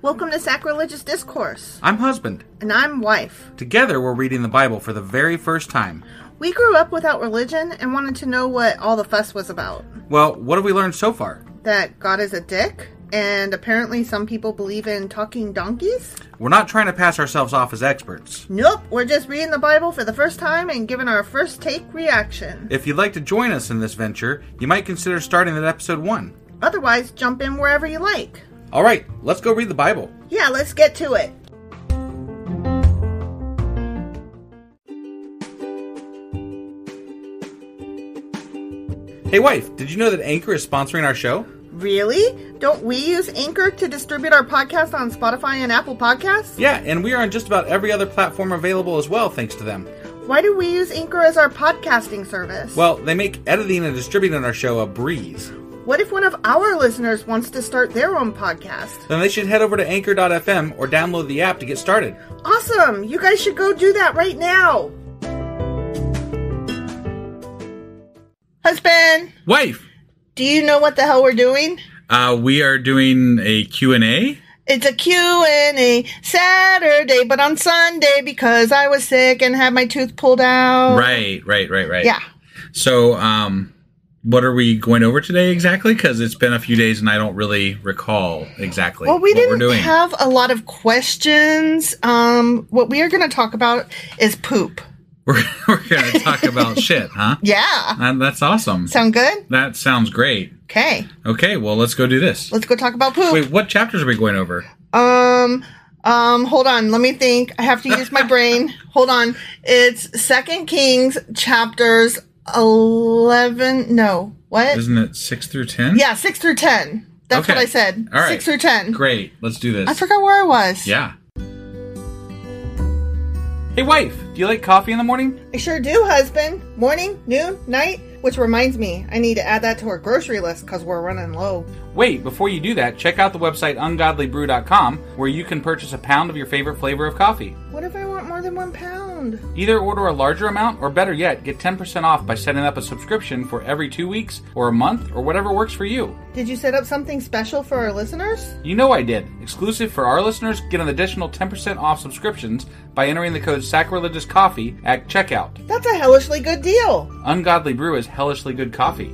Welcome to Sacrilegious Discourse. I'm husband. And I'm wife. Together, we're reading the Bible for the very first time. We grew up without religion and wanted to know what all the fuss was about. Well, what have we learned so far? That God is a dick, and apparently some people believe in talking donkeys? We're not trying to pass ourselves off as experts. Nope, we're just reading the Bible for the first time and giving our first take reaction. If you'd like to join us in this venture, you might consider starting at episode 1. Otherwise, jump in wherever you like. All right, let's go read the Bible. Yeah, let's get to it. Hey wife, did you know that Anchor is sponsoring our show? Really? Don't we use Anchor to distribute our podcast on Spotify and Apple Podcasts? Yeah, and we are on just about every other platform available as well, thanks to them. Why do we use Anchor as our podcasting service? Well, they make editing and distributing our show a breeze. What if one of our listeners wants to start their own podcast? Then they should head over to anchor.fm or download the app to get started. Awesome! You guys should go do that right now! Husband! Wife! Do you know what the hell we're doing? We are doing a Q&A. It's a Q&A Saturday, but on Sunday because I was sick and had my tooth pulled out. Right. Yeah. So, what are we going over today exactly? Because it's been a few days and I don't really recall exactly what we're doing. Well, we didn't have a lot of questions. What we are going to talk about is poop. We're going to talk about shit, huh? Yeah. That's awesome. Sound good? That sounds great. Okay, well, let's go do this. Let's go talk about poop. Wait, what chapters are we going over? Hold on. Let me think. I have to use my brain. Hold on. It's 2 Kings chapters 11. No. What? Isn't it 6 through 10? Yeah, 6 through 10. That's what I said. All right. 6 through 10. Great. Let's do this. I forgot where I was. Yeah. Hey wife, do you like coffee in the morning? I sure do, husband. Morning, noon, night. Which reminds me, I need to add that to our grocery list because we're running low. Wait, before you do that, check out the website ungodlybrew.com where you can purchase a pound of your favorite flavor of coffee. What if I want more than 1 pound? Either order a larger amount, or better yet, get 10% off by setting up a subscription for every 2 weeks, or a month, or whatever works for you. Did you set up something special for our listeners? You know I did. Exclusive for our listeners, get an additional 10% off subscriptions by entering the code SACRILEGIOUSCOFFEE at checkout. That's a hellishly good deal. Ungodly Brew is hellishly good coffee.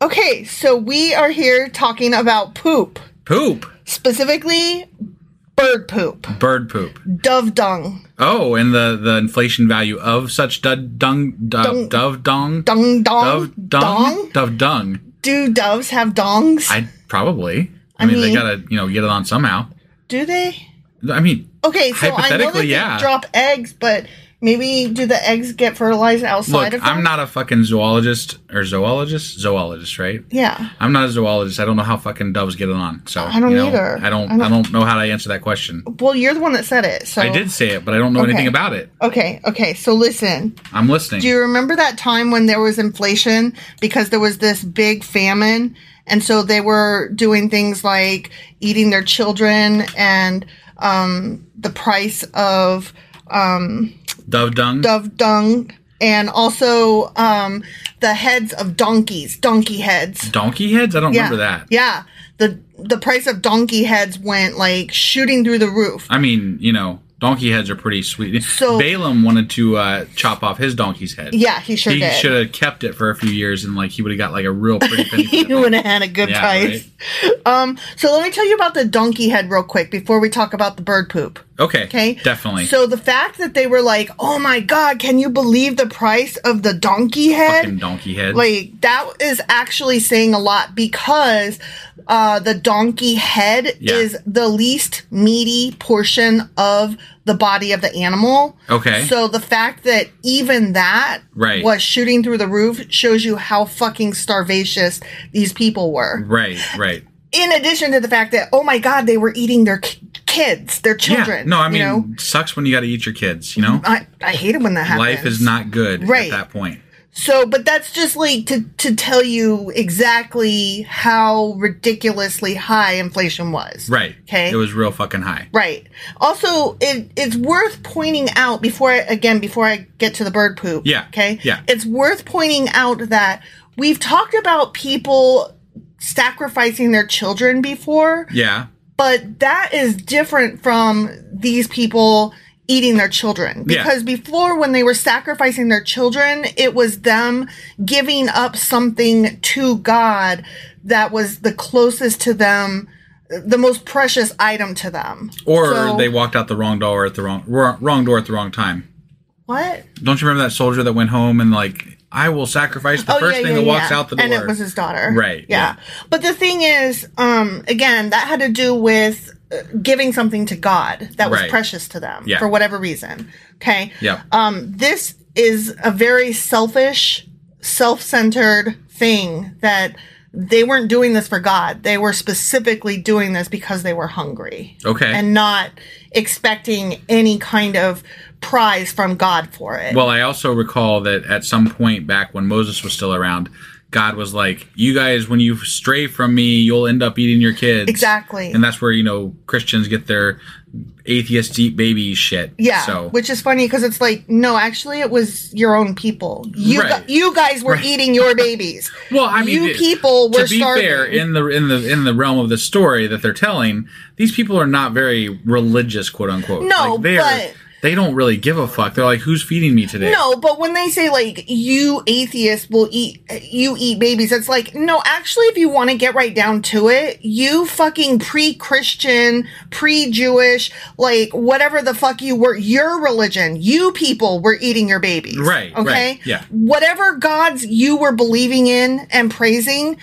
Okay, so we are here talking about poop. Poop? Specifically, bird poop. Bird poop. Dove dung. Oh, and the inflation value of such dove dung? Dung dong. Dove dung. Do doves have dongs? Probably. I mean, they gotta, get it on somehow. Do they? I mean, okay, so I know that they drop eggs, but maybe do the eggs get fertilized outside of them? I'm not a fucking zoologist, right? Yeah. I'm not a zoologist. I don't know how fucking doves get it on. So I don't either. I don't know how to answer that question. Well, you're the one that said it. So I did say it, but I don't know anything about it. Okay. So listen. I'm listening. Do you remember that time when there was inflation because there was this big famine, and so they were doing things like eating their children, and the price of dove dung, and also the heads of donkeys, donkey heads. Donkey heads? I don't remember that. Yeah. The price of donkey heads went like shooting through the roof. I mean, donkey heads are pretty sweet. So Balaam wanted to chop off his donkey's head. Yeah, he sure did. He should have kept it for a few years, and he would have got a real pretty penny. He would have had a good price. Right? So let me tell you about the donkey head real quick before we talk about the bird poop. Okay, definitely. So the fact that they were like, oh my God, can you believe the price of the donkey head? Fucking donkey head. That is actually saying a lot because the donkey head is the least meaty portion of the body of the animal. Okay. So the fact that even that was shooting through the roof shows you how fucking starvacious these people were. Right. In addition to the fact that, oh my God, they were eating their kids, their children. Yeah. No, I mean, sucks when you got to eat your kids, I hate it when that happens. Life is not good at that point. So, but that's just like to tell you exactly how ridiculously high inflation was. Right. Okay. It was real fucking high. Right. Also, it's worth pointing out before I get to the bird poop. Yeah. Okay. Yeah. It's worth pointing out that we've talked about people sacrificing their children before. Yeah. But that is different from these people eating their children. Because before, when they were sacrificing their children, it was them giving up something to God that was the closest to them, the most precious item to them. Or they walked out the wrong door at the wrong door at the wrong time. What? Don't you remember that soldier that went home and like, I will sacrifice the first thing that walks out the door? And it was his daughter. Right. Yeah. But the thing is, again, that had to do with giving something to God that was precious to them for whatever reason. Okay. Yeah. This is a very selfish, self-centered thing that they weren't doing this for God. They were specifically doing this because they were hungry. Okay. And not expecting any kind of prize from God for it. Well, I also recall that at some point back when Moses was still around, God was like, you guys, when you stray from me, you'll end up eating your kids. Exactly. And that's where, Christians get their atheist eat baby shit. Yeah. So. Which is funny because it's like, no, actually it was your own people. You guys were eating your babies. Well, I mean, you people were starving. To be fair, in the realm of the story that they're telling, these people are not very religious, quote unquote. No, but they don't really give a fuck. They're like, who's feeding me today? No, but when they say, like, you atheists you eat babies, it's like, no, actually, if you want to get right down to it, you fucking pre-Christian, pre-Jewish, like, whatever the fuck you were, your religion, you people were eating your babies. Right, okay? Right, yeah. Whatever gods you were believing in and praising,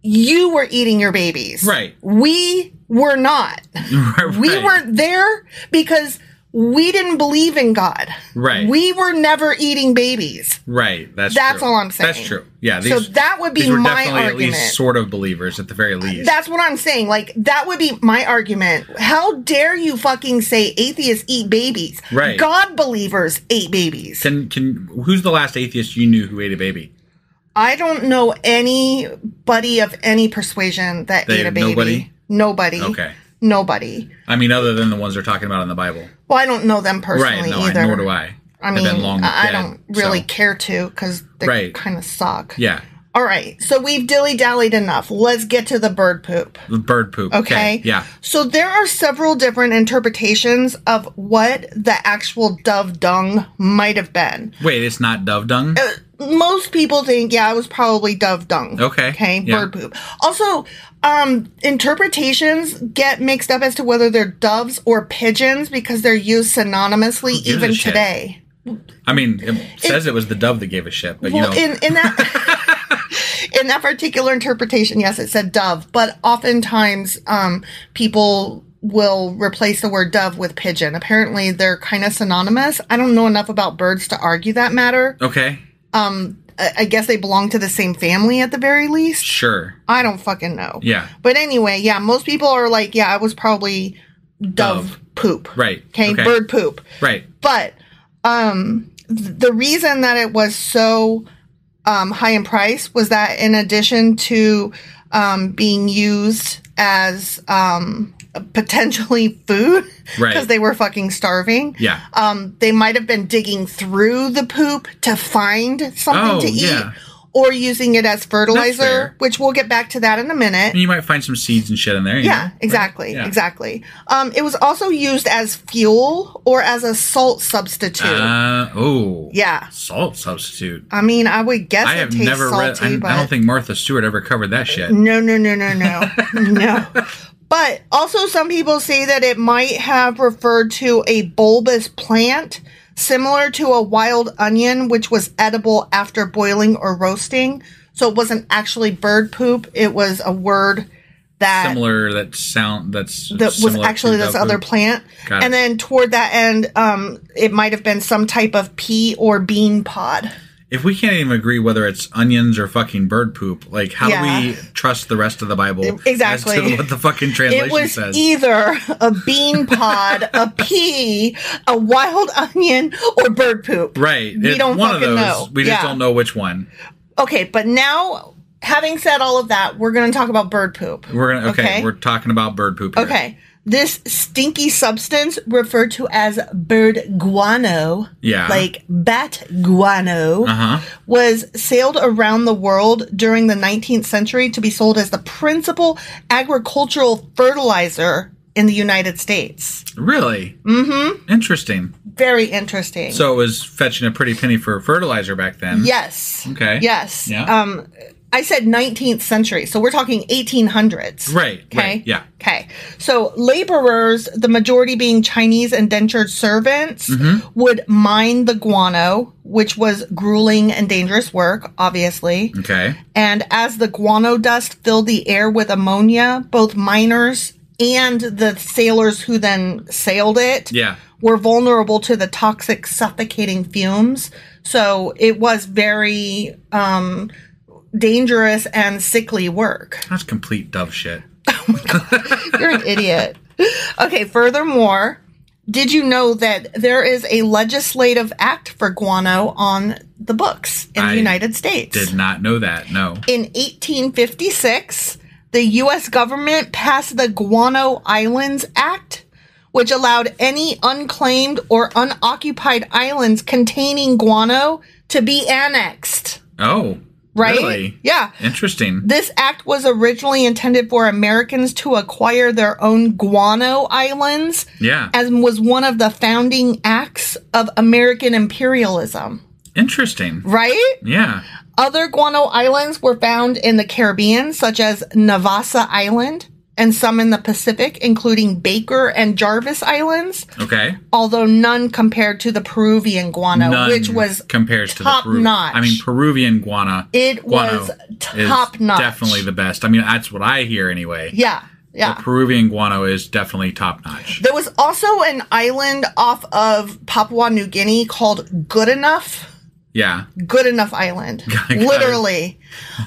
you were eating your babies. Right. We were not. Right. We weren't there because we didn't believe in God. Right. We were never eating babies. Right. That's true. all I'm saying. That's true. Yeah. So that would be these were my definitely argument. At least sort of believers at the very least. That's what I'm saying. Like, that would be my argument. How dare you fucking say atheists eat babies? Right. God believers ate babies. Who's the last atheist you knew who ate a baby? I don't know anybody of any persuasion that ate a baby. Nobody. Okay. Nobody. I mean, other than the ones they're talking about in the Bible. Well, I don't know them personally either. Nor do I. I mean, I don't really care to because they kind of suck. Yeah. All right. So we've dilly-dallied enough. Let's get to the bird poop. The bird poop. Okay. Yeah. So there are several different interpretations of what the actual dove dung might have been. Wait, it's not dove dung? Most people think, it was probably dove dung. Okay. Okay. Yeah. Bird poop. Also, interpretations get mixed up as to whether they're doves or pigeons because they're used synonymously even today. I mean, it says it was the dove that gave a shit, but in that in that particular interpretation, yes, it said dove, but oftentimes people will replace the word dove with pigeon. Apparently, they're kind of synonymous. I don't know enough about birds to argue that matter. Okay. I guess they belong to the same family at the very least. Sure. I don't fucking know. Yeah. But anyway, most people are like, it was probably dove poop. Right. Okay, bird poop. Right. But the reason that it was so high in price was that in addition to being used as potentially food because they were fucking starving. Yeah. They might have been digging through the poop to find something to eat. Or using it as fertilizer, which we'll get back to that in a minute. And you might find some seeds and shit in there. Exactly. Right? Yeah. Exactly. It was also used as fuel or as a salt substitute. Yeah. Salt substitute. I mean, I would guess I have tastes never salty, read. I don't think Martha Stewart ever covered that shit. No. No. But also some people say that it might have referred to a bulbous plant similar to a wild onion, which was edible after boiling or roasting. So it wasn't actually bird poop. It was a word that was actually this other plant. And then toward that end, it might have been some type of pea or bean pod. if we can't even agree whether it's onions or fucking bird poop, like how do we trust the rest of the Bible? Exactly. As to what the fucking translation it was says. Either a bean pod, a pea, a wild onion, or bird poop. Right. We don't one fucking of those. know. We just don't know which one. Okay, but now, having said all of that, we're going to talk about bird poop. We're talking about bird poop here. Okay. This stinky substance, referred to as bird guano, like bat guano, was sailed around the world during the 19th century to be sold as the principal agricultural fertilizer in the United States. Really? Mm-hmm. Interesting. Very interesting. So it was fetching a pretty penny for fertilizer back then. Yes. Okay. Yes. Yeah. I said 19th century, so we're talking 1800s. Right. Okay. Right, yeah. Okay. So laborers, the majority being Chinese indentured servants, would mine the guano, which was grueling and dangerous work, obviously. Okay. And as the guano dust filled the air with ammonia, both miners and the sailors who then sailed it were vulnerable to the toxic, suffocating fumes. So it was very dangerous and sickly work. That's complete dove shit. Oh my God. You're an idiot. Okay, furthermore, did you know that there is a legislative act for guano on the books in the United States? Did not know that, no. In 1856, the U.S. government passed the Guano Islands Act, which allowed any unclaimed or unoccupied islands containing guano to be annexed. Oh. Right? Really? Yeah. Interesting. This act was originally intended for Americans to acquire their own guano islands. Yeah. As was one of the founding acts of American imperialism. Interesting. Right? Yeah. Other guano islands were found in the Caribbean, such as Navassa Island, and some in the Pacific, including Baker and Jarvis Islands. Okay. Although none compared to the Peruvian guano, which was compares to top the notch. I mean, Peruvian guano. It was top notch. Definitely the best. I mean, that's what I hear anyway. Yeah. Yeah. The Peruvian guano is definitely top notch. There was also an island off of Papua New Guinea called Good Enough. Yeah. Good Enough Island. Literally.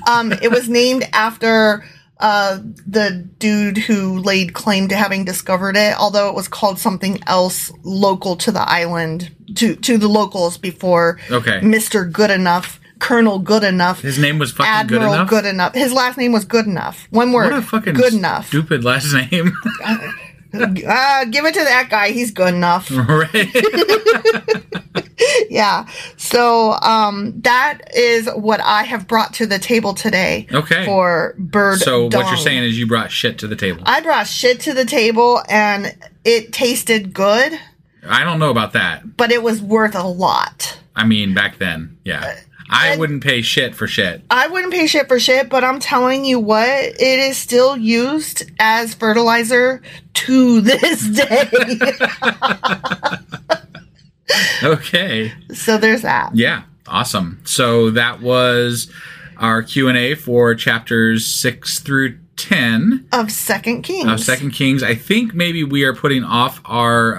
It was named after the dude who laid claim to having discovered it, although it was called something else local to the island, to the locals before Mr. Good Enough, Colonel Good Enough. His name was fucking Admiral Good Enough? Good Enough. His last name was Good Enough. One word. What a fucking Good Enough. stupid last name. Give it to that guy. He's good enough. Right. Yeah. So that is what I have brought to the table today. Okay. For bird So dong. what you're saying is you brought shit to the table. I brought shit to the table and it tasted good. I don't know about that. But it was worth a lot. I mean, back then, yeah. I wouldn't pay shit for shit. I wouldn't pay shit for shit, but I'm telling you what, it is still used as fertilizer to this day. Okay. So there's that. Yeah. Awesome. So that was our Q&A for chapters 6 through 10 of Second Kings. I think maybe we are putting off our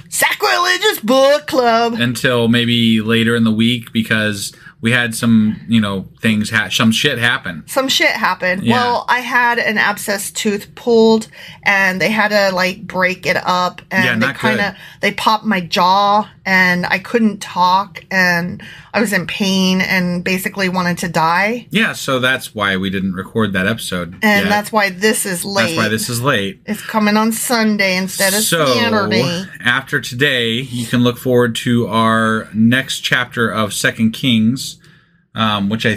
Sacrilegious Book Club until maybe later in the week because we had some, things, some shit happen. Some shit happened. Yeah. Well, I had an abscess tooth pulled and they had to break it up and they popped my jaw and I couldn't talk and I was in pain and basically wanted to die. Yeah, so that's why we didn't record that episode. And that's why this is late. It's coming on Sunday instead of Saturday. After today, you can look forward to our next chapter of 2 Kings, which I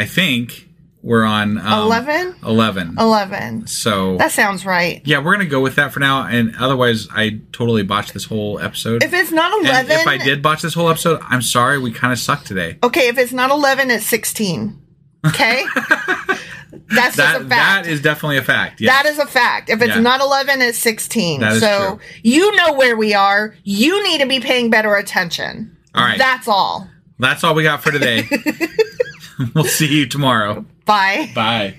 think we're on 11? 11. So that sounds right. Yeah, we're going to go with that for now. And otherwise, I totally botched this whole episode. If it's not 11... And if I did botch this whole episode, I'm sorry. We kind of suck today. Okay, if it's not 11, it's 16. Okay? That's just a fact. That is definitely a fact. Yes. That is a fact. If it's not 11, it's 16. That is true. You know where we are. You need to be paying better attention. All right. That's all. That's all we got for today. We'll see you tomorrow. Bye. Bye.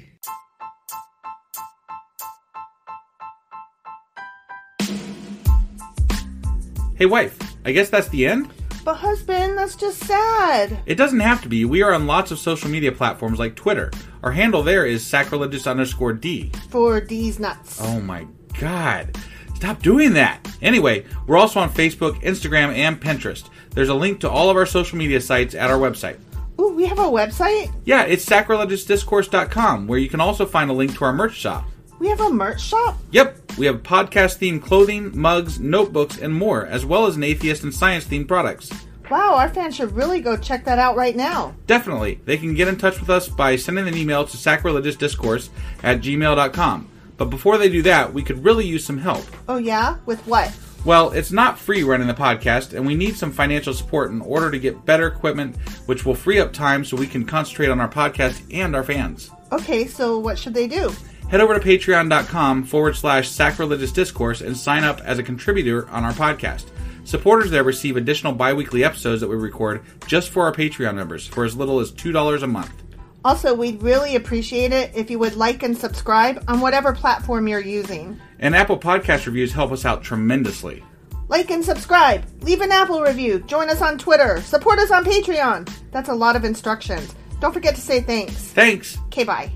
Hey, wife, I guess that's the end? But husband, that's just sad. It doesn't have to be. We are on lots of social media platforms like Twitter. Our handle there is sacrilegious_D. For D's nuts. Oh my God. Stop doing that. Anyway, we're also on Facebook, Instagram, and Pinterest. There's a link to all of our social media sites at our website. Ooh, we have a website? Yeah, it's sacrilegiousdiscourse.com, where you can also find a link to our merch shop. We have a merch shop? Yep, we have podcast-themed clothing, mugs, notebooks, and more, as well as an atheist and science-themed products. Wow, our fans should really go check that out right now. Definitely. They can get in touch with us by sending an email to sacrilegiousdiscourse@gmail.com. But before they do that, we could really use some help. Oh yeah? With what? Well, it's not free running the podcast, and we need some financial support in order to get better equipment, which will free up time so we can concentrate on our podcast and our fans. Okay, so what should they do? Head over to patreon.com/sacrilegiousdiscourse and sign up as a contributor on our podcast. Supporters there receive additional bi-weekly episodes that we record just for our Patreon members for as little as $2 a month. Also, we'd really appreciate it if you would like and subscribe on whatever platform you're using. And Apple Podcast reviews help us out tremendously. Like and subscribe. Leave an Apple review. Join us on Twitter. Support us on Patreon. That's a lot of instructions. Don't forget to say thanks. Thanks. Okay, bye.